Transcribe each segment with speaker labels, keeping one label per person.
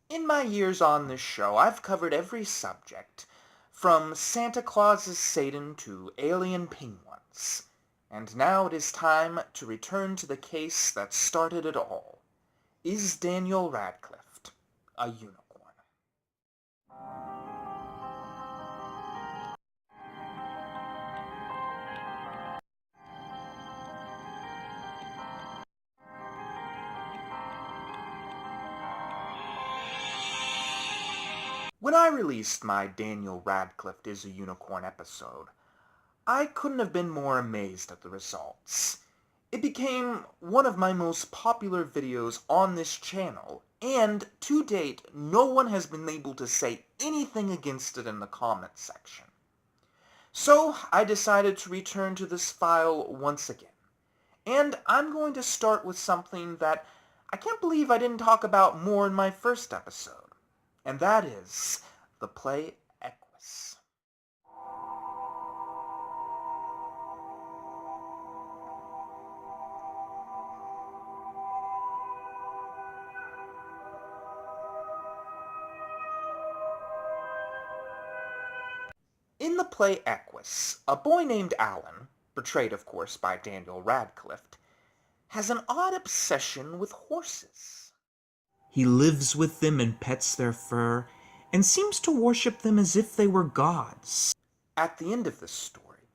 Speaker 1: In my years on this show, I've covered every subject, from Santa Claus's Satan to alien penguins. And now it is time to return to the case that started it all. Is Daniel Radcliffe a unicorn? When I released my Daniel Radcliffe is a Unicorn episode, I couldn't have been more amazed at the results. It became one of my most popular videos on this channel, and to date, no one has been able to say anything against it in the comments section. So I decided to return to this file once again. And I'm going to start with something that I can't believe I didn't talk about more in my first episode. And that is the play Eqqus. In the play Eqqus, a boy named Alan, portrayed of course by Daniel Radcliffe, has an odd obsession with horses. He lives with them and pets their fur, and seems to worship them as if they were gods. At the end of this story,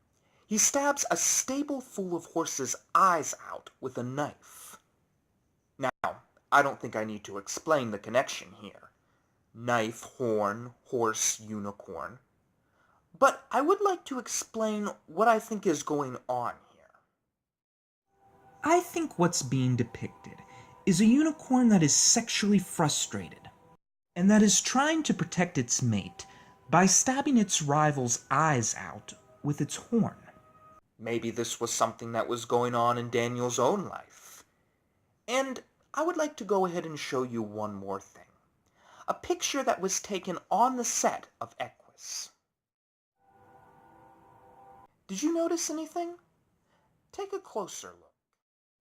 Speaker 1: he stabs a stable full of horses' eyes out with a knife. Now, I don't think I need to explain the connection here. Knife, horn, horse, unicorn. But I would like to explain what I think is going on here. I think what's being depicted is a unicorn that is sexually frustrated, and that is trying to protect its mate by stabbing its rival's eyes out with its horn. Maybe this was something that was going on in Daniel's own life. And I would like to go ahead and show you one more thing. A picture that was taken on the set of Eqqus. Did you notice anything? Take a closer look.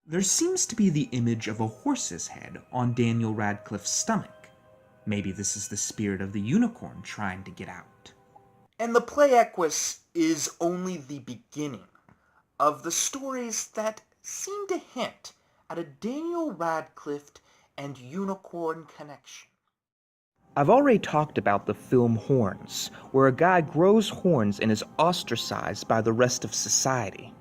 Speaker 1: There seems to be the image of a horse's head on Daniel Radcliffe's stomach. Maybe this is the spirit of the unicorn trying to get out. And the play Eqqus is only the beginning of the stories that seem to hint at a Daniel Radcliffe and unicorn connection. I've already talked about the film Horns, where a guy grows horns and is ostracized by the rest of society.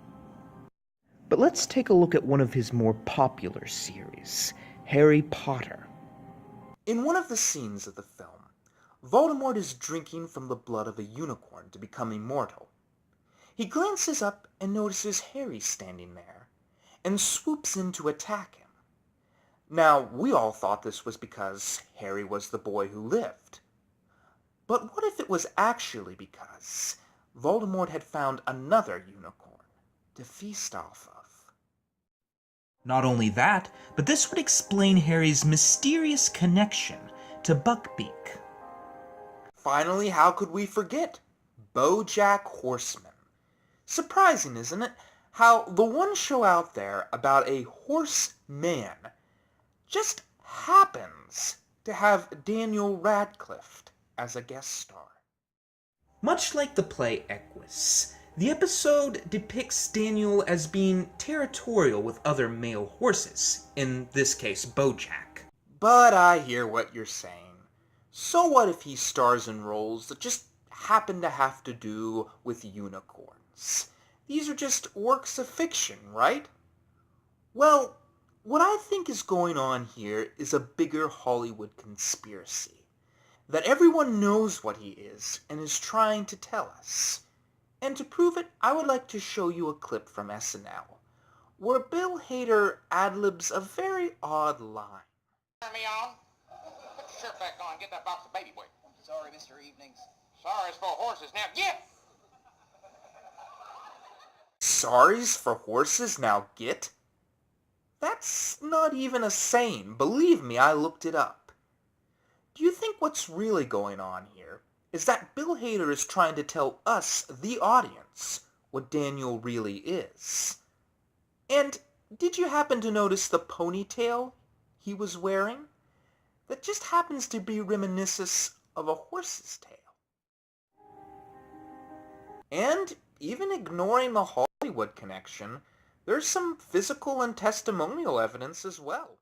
Speaker 1: But let's take a look at one of his more popular series, Harry Potter. In one of the scenes of the film, Voldemort is drinking from the blood of a unicorn to become immortal. He glances up and notices Harry standing there, and swoops in to attack him. Now, we all thought this was because Harry was the boy who lived. But what if it was actually because Voldemort had found another unicorn to feast off of? Not only that, but this would explain Harry's mysterious connection to Buckbeak. Finally, how could we forget? BoJack Horseman. Surprising, isn't it, how the one show out there about a horseman just happens to have Daniel Radcliffe as a guest star. Much like the play Eqqus, the episode depicts Daniel as being territorial with other male horses, in this case BoJack. But I hear what you're saying. So what if he stars in roles that just happen to have to do with unicorns? These are just works of fiction, right? Well, what I think is going on here is a bigger Hollywood conspiracy. That everyone knows what he is and is trying to tell us. And to prove it, I would like to show you a clip from SNL, where Bill Hader ad-libs a very odd line.
Speaker 2: Turn me on. Put your shirt back on. Get that box of baby wipes.
Speaker 3: Sorry, Mr. Evenings.
Speaker 2: Sorry's for horses. Now get!
Speaker 1: Sorry's for horses, now get? That's not even a saying. Believe me, I looked it up. Do you think what's really going on here is that Bill Hader is trying to tell us, the audience, what Daniel really is? And did you happen to notice the ponytail he was wearing? that just happens to be reminiscent of a horse's tail. And even ignoring the Hollywood connection, there's some physical and testimonial evidence as well.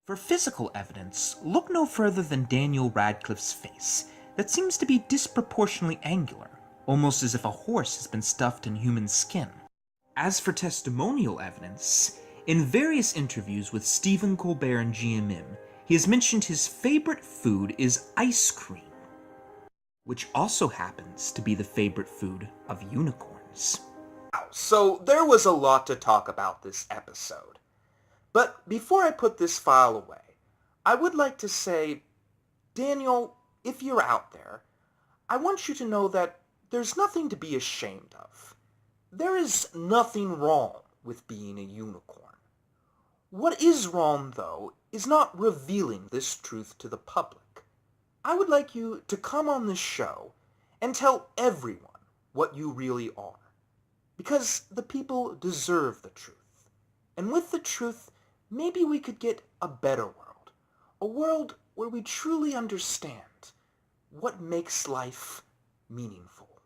Speaker 1: For physical evidence, look no further than Daniel Radcliffe's face, that seems to be disproportionately angular, almost as if a horse has been stuffed in human skin. As for testimonial evidence, in various interviews with Stephen Colbert and GMM, he has mentioned his favorite food is ice cream, which also happens to be the favorite food of unicorns. So there was a lot to talk about this episode. But before I put this file away, I would like to say, Daniel, if you're out there, I want you to know that there's nothing to be ashamed of. There is nothing wrong with being a unicorn. What is wrong, though, is not revealing this truth to the public. I would like you to come on this show and tell everyone what you really are. Because the people deserve the truth. And with the truth, maybe we could get a better world. A world where we truly understand what makes life meaningful.